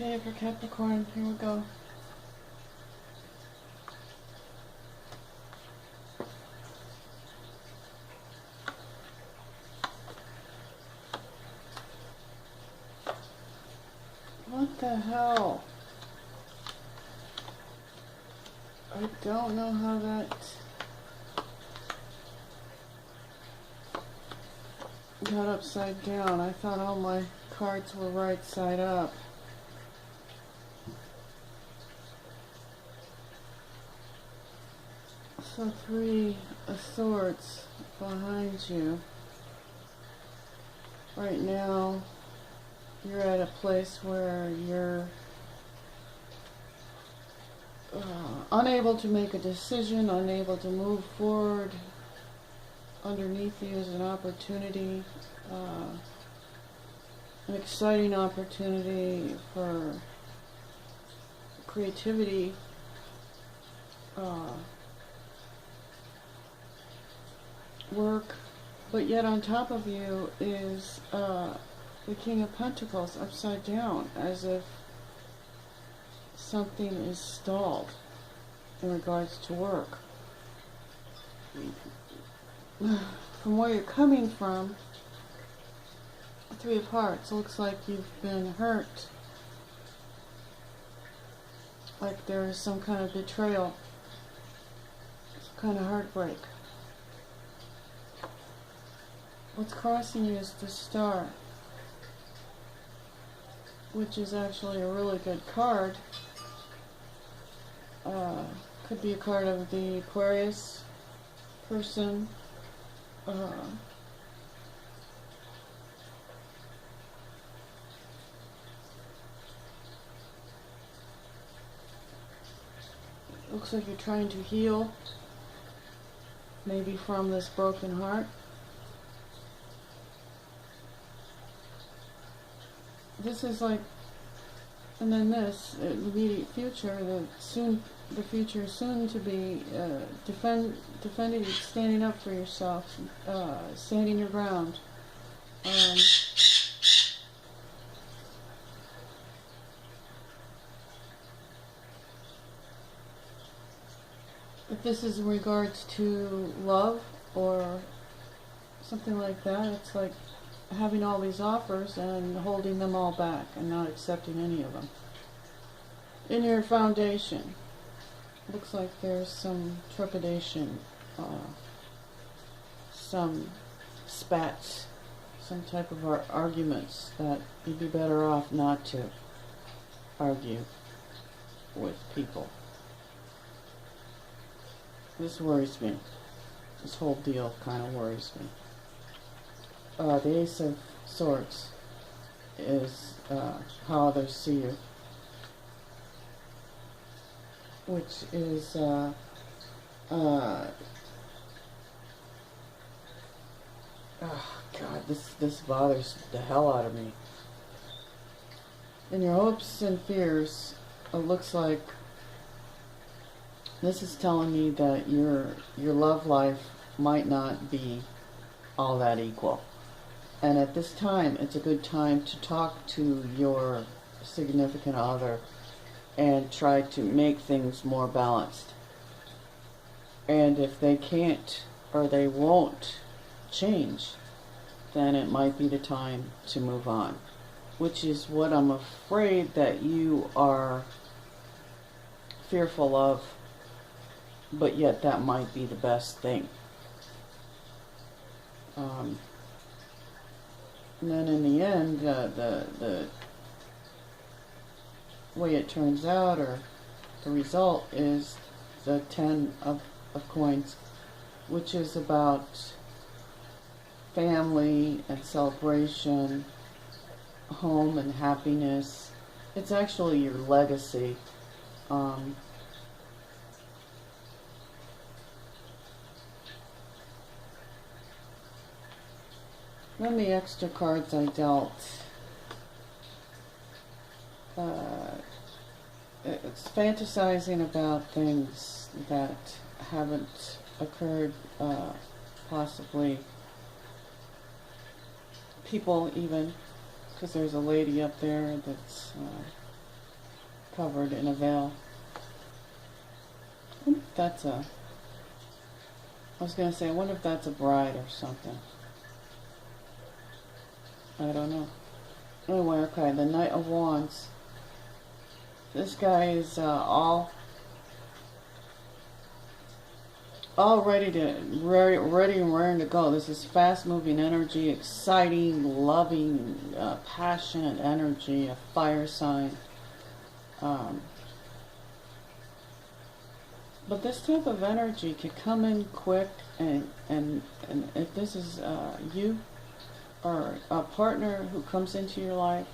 Okay, for Capricorn, here we go. What the hell? I don't know how that got upside down. I thought all my cards were right side up. So 3 of Swords behind you. Right now, you're at a place where you're unable to make a decision, unable to move forward. Underneath you is an opportunity, an exciting opportunity for creativity, work, but yet on top of you is the King of Pentacles upside down, as if something is stalled in regards to work. From where you're coming from, the 3 of Hearts, looks like you've been hurt, like there is some kind of betrayal, some kind of heartbreak. What's crossing you is the Star, which is actually a really good card. Could be a card of the Aquarius person. Looks like you're trying to heal, maybe from this broken heart. This is like, and then this immediate future, the future soon to be defending, standing up for yourself, standing your ground. If this is in regards to love or something like that, it's like having all these offers and holding them all back and not accepting any of them. In your foundation, looks like there's some trepidation, some spats, some type of arguments that you'd be better off not to argue with people. This worries me. This whole deal kind of worries me. The Ace of Swords is how others see you, which is oh God, this bothers the hell out of me. In your hopes and fears, it looks like this is telling me that your love life might not be all that equal. And at this time, it's a good time to talk to your significant other and try to make things more balanced. And if they can't or they won't change, then it might be the time to move on. Which is what I'm afraid that you are fearful of, but yet that might be the best thing. And then in the end, the way it turns out, or the result, is the 10 of coins, which is about family and celebration, home and happiness. It's actually your legacy. Then the extra cards I dealt, it's fantasizing about things that haven't occurred, possibly people even, because there's a lady up there that's covered in a veil. I wonder if that's a... I was going to say, I wonder if that's a bride or something. I don't know. Anyway, okay, the Knight of Wands. This guy is all ready and raring to go. This is fast-moving energy, exciting, loving, passionate energy, a fire sign. But this type of energy can come in quick, and if this is you or a partner who comes into your life,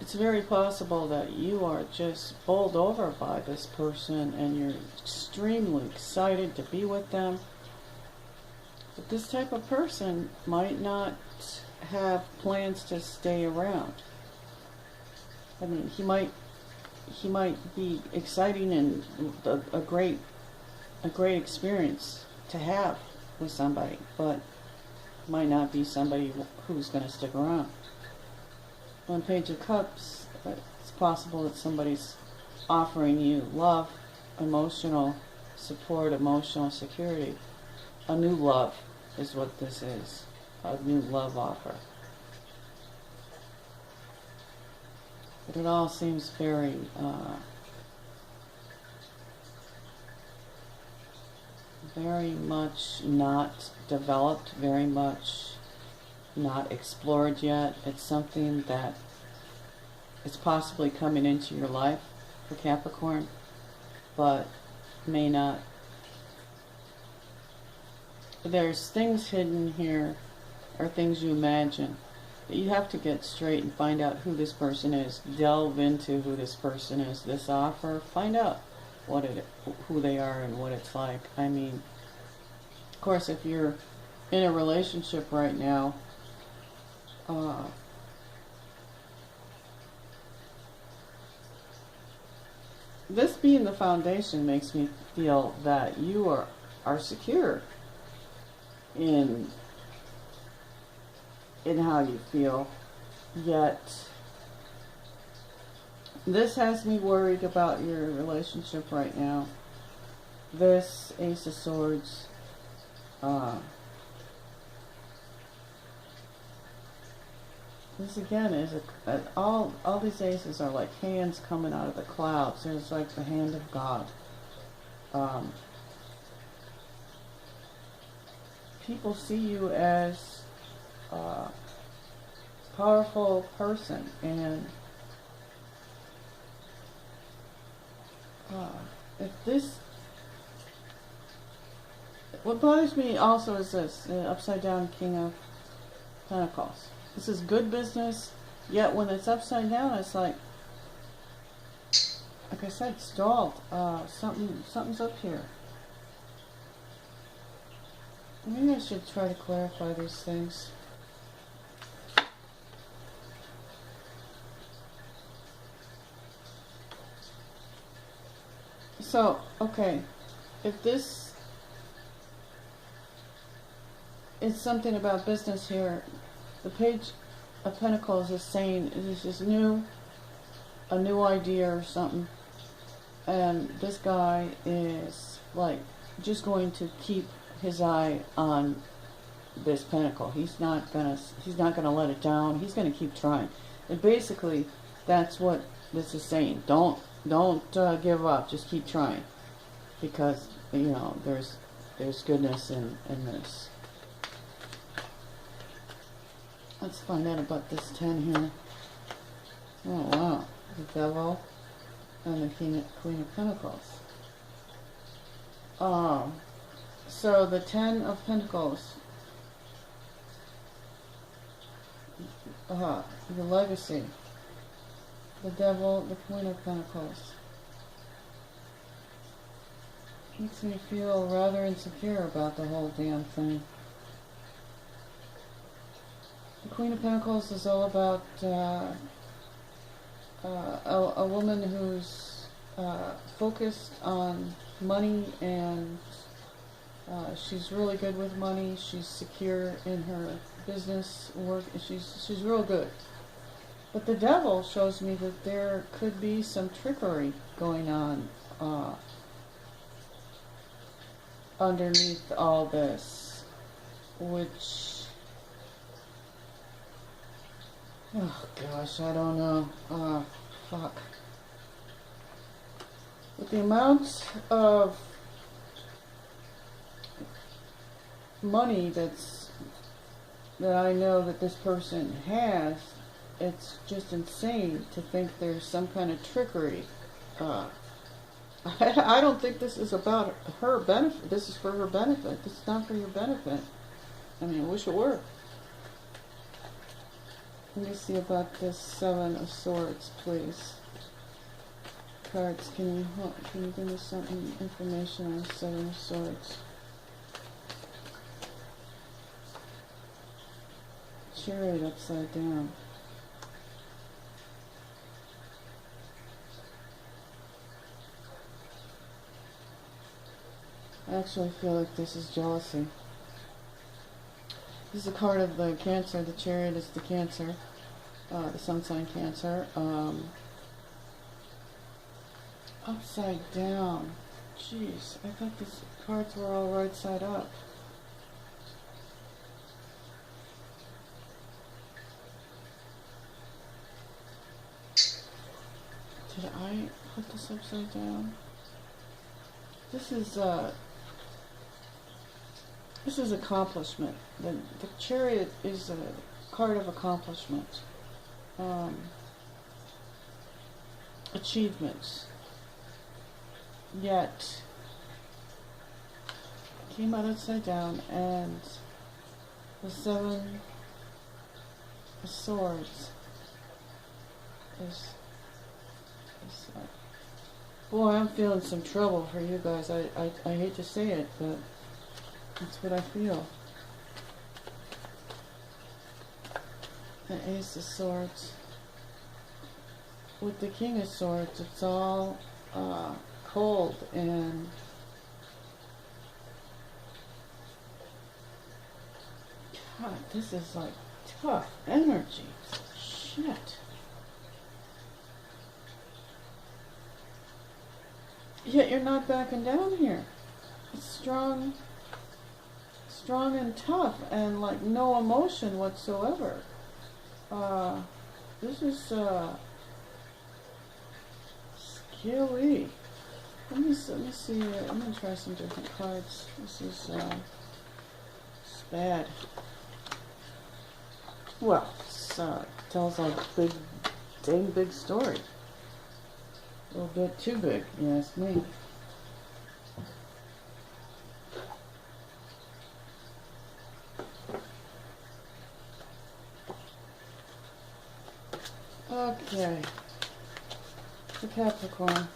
it's very possible that you are just bowled over by this person and you're extremely excited to be with them. But this type of person might not have plans to stay around. I mean, he might be exciting and a great experience to have with somebody, but might not be somebody who's going to stick around. On Page of Cups, it's possible that somebody's offering you love, emotional support, emotional security. A new love is what this is. A new love offer. But it all seems very much not developed, very much not explored yet. It's something that is possibly coming into your life for Capricorn, but may not. There's things hidden here, or things you imagine, that you have to get straight and find out who this person is. Delve into who this person is. This offer, find out who they are and what it's like. I mean, of course, if you're in a relationship right now, this being the foundation makes me feel that you are secure in how you feel, yet this has me worried about your relationship right now. This Ace of Swords, this again is all these aces are like hands coming out of the clouds. There's like the hand of God. People see you as a powerful person, and if this, what bothers me also is this upside down King of Pentacles. This is good business, yet when it's upside down, it's like I said, stalled. Something's up here. Maybe I should try to clarify these things. So, okay, if this is something about business here, the Page of Pentacles is saying this is new, a new idea or something, and this guy is like just going to keep his eye on this pentacle. He's not gonna let it down. He's gonna keep trying. And basically, that's what this is saying. Don't give up. Just keep trying, because you know there's goodness in this. Let's find out about this 10 here. Oh wow, the Devil and the Queen of Pentacles. So the 10 of Pentacles, the legacy, the Devil, the Queen of Pentacles. Makes me feel rather insecure about the whole damn thing. The Queen of Pentacles is all about a woman who's focused on money, and she's really good with money. She's secure in her business work. She's real good. But the devil shows me that there could be some trickery going on underneath all this, which, oh gosh, I don't know. Fuck. With the amount of money that I know that this person has, it's just insane to think there's some kind of trickery. I don't think this is about her benefit. This is for her benefit. This is not for your benefit. I mean, I wish it were. Let me see about this Seven of Swords, please. Cards, can you give me some information on Seven of Swords? Chariot upside down. I actually feel like this is jealousy. This is a card of the Cancer. The Chariot is the Cancer, the sun sign Cancer. Upside down. Jeez, I thought these cards were all right side up. Did I put this upside down? This is accomplishment. The Chariot is a card of accomplishment, achievements. Yet came out upside down, and the Seven of Swords is boy, I'm feeling some trouble for you guys. I hate to say it, but that's what I feel. The Ace of Swords. With the King of Swords, it's all cold and God, this is like tough energy. Shit. Yet you're not backing down here. It's strong and tough, and like no emotion whatsoever. This is scary. Let me see. I'm gonna try some different cards. This is it's bad. Well, this tells a dang big story. A little bit too big, you ask me. Okay, the Capricorn.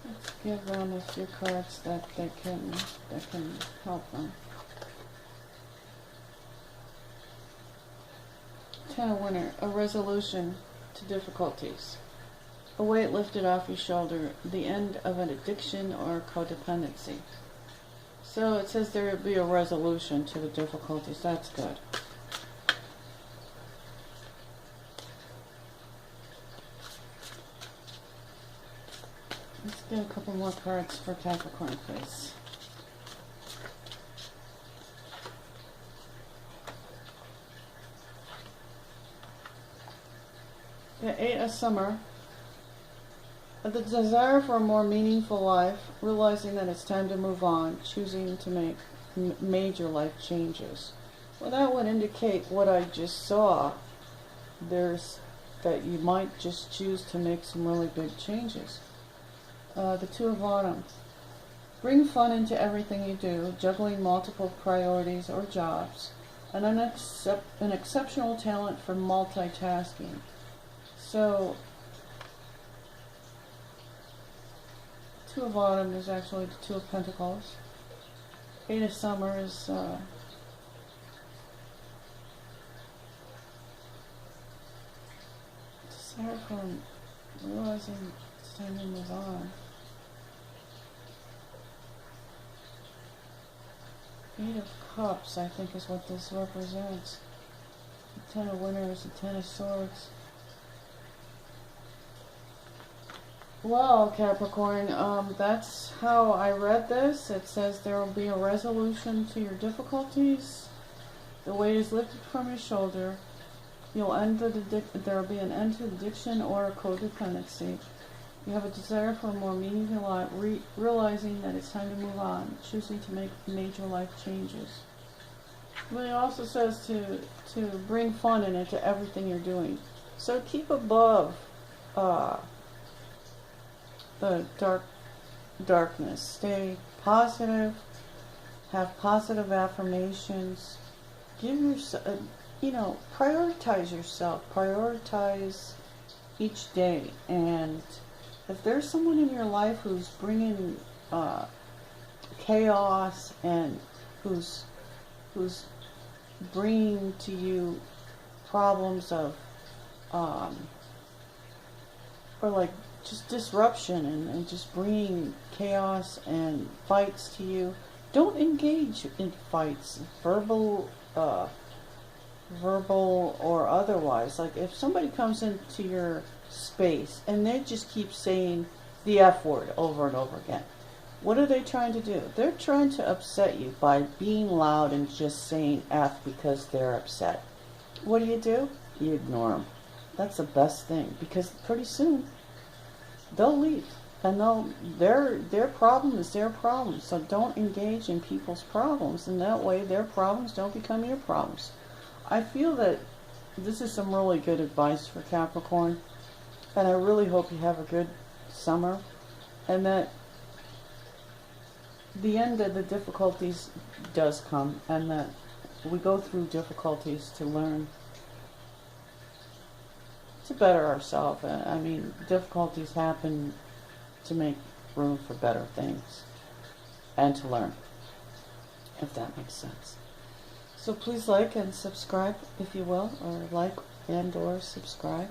Let's give them a few cards that can help them. Ten of Winter, a resolution to difficulties. A weight lifted off your shoulder, the end of an addiction or codependency. So it says there will be a resolution to the difficulties. That's good. Let's get a couple more cards for Capricorn, please. The Eight of Summer. The desire for a more meaningful life, realizing that it's time to move on, choosing to make major life changes. Well, that would indicate what I just saw. That you might just choose to make some really big changes. The Two of Autumn. Bring fun into everything you do, juggling multiple priorities or jobs, and an exceptional talent for multitasking. So, Two of Autumn is actually the Two of Pentacles. Eight of Summer is desire from realizing it's time to move on. Eight of Cups, I think, is what this represents. The Ten of Winter is the Ten of Swords. Well, Capricorn, that's how I read this. It says there will be a resolution to your difficulties. The weight is lifted from your shoulder. You'll end there will be an end to addiction or codependency. You have a desire for a more meaningful life, realizing that it's time to move on, choosing to make major life changes. But it also says to bring fun into everything you're doing. So keep above the darkness. Stay positive. Have positive affirmations. Give yourself, prioritize yourself. Prioritize each day. And if there's someone in your life who's bringing chaos and who's bringing to you problems of or like just disruption and just bringing chaos and fights to you, don't engage in fights, verbal or otherwise. Like if somebody comes into your space and they just keep saying the F word over and over again, what are they trying to do? They're trying to upset you by being loud and just saying F because they're upset. What do? You ignore them. That's the best thing, because pretty soon they'll leave, and their problem is their problem. So don't engage in people's problems, and that way their problems don't become your problems. I feel that this is some really good advice for Capricorn, and I really hope you have a good summer, and that the end of the difficulties does come, and that we go through difficulties to learn to better ourselves. I mean, difficulties happen to make room for better things and to learn, if that makes sense. So please like and subscribe if you will, or like and or subscribe.